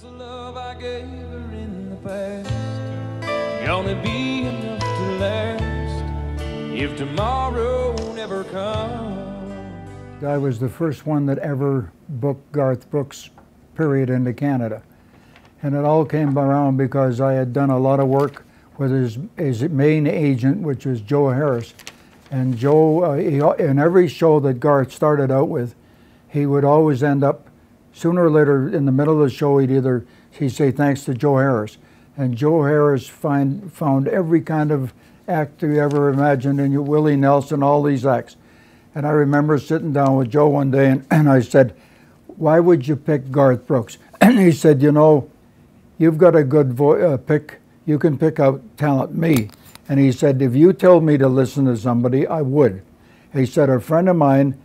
The love I gave her in the past gonna be enough to last if tomorrow never comes. I was the first one that ever booked Garth Brooks, period, into Canada. And it all came around because I had done a lot of work with his main agent, which was Joe Harris. And Joe, in every show that Garth started out with, he would always end up, sooner or later in the middle of the show, he'd say thanks to Joe Harris. And Joe Harris found every kind of act you ever imagined, and Willie Nelson, all these acts. And I remember sitting down with Joe one day, and I said, why would you pick Garth Brooks? And he said, you know, you've got a good pick. You can pick out talent, me. And he said, if you told me to listen to somebody, I would. He said, a friend of mine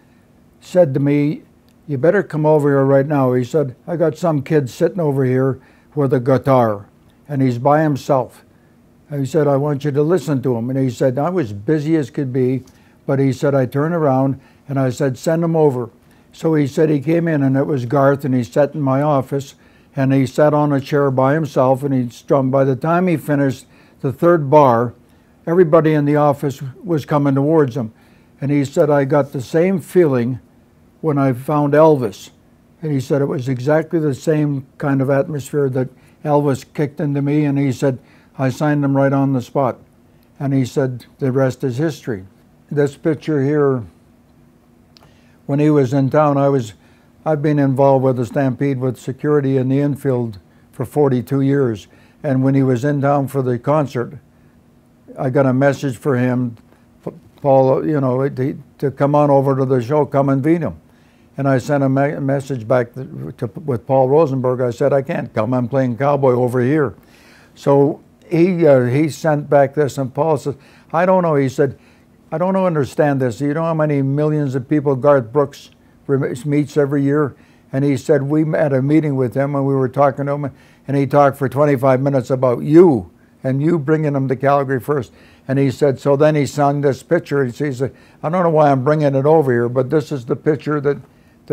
said to me, you better come over here right now. He said, I got some kid sitting over here with a guitar, and he's by himself. And he said, I want you to listen to him. And he said, I was busy as could be, but he said, I turned around and I said, send him over. So he said he came in, and it was Garth, and he sat in my office, and he sat on a chair by himself, and he strummed. By the time he finished the third bar, everybody in the office was coming towards him. And he said, I got the same feeling when I found Elvis. And he said it was exactly the same kind of atmosphere that Elvis kicked into me, and he said, I signed him right on the spot. And he said, the rest is history. This picture here, when he was in town, I've been involved with the Stampede with security in the infield for 42 years. And when he was in town for the concert, I got a message for him, Paul, you know, to come on over to the show, come and beat him. And I sent a message back with Paul Rosenberg. I said, I can't come, I'm playing cowboy over here. So he sent back this, and Paul said, I don't know. He said, I don't understand this. You know how many millions of people Garth Brooks meets every year? And he said, we had a meeting with him, and we were talking to him, and he talked for 25 minutes about you, and you bringing him to Calgary first. And he said, so then he signed this picture. He said, I don't know why I'm bringing it over here, but this is the picture that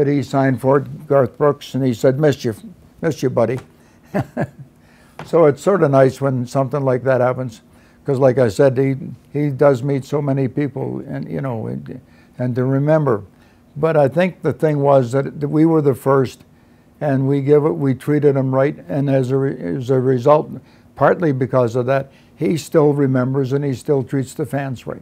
he signed for Garth Brooks. And he said, missed you, buddy. So it's sort of nice when something like that happens, because like I said, he does meet so many people, and you know, and to remember. But I think the thing was that we were the first, and we treated him right, and as a result, partly because of that, he still remembers and he still treats the fans right.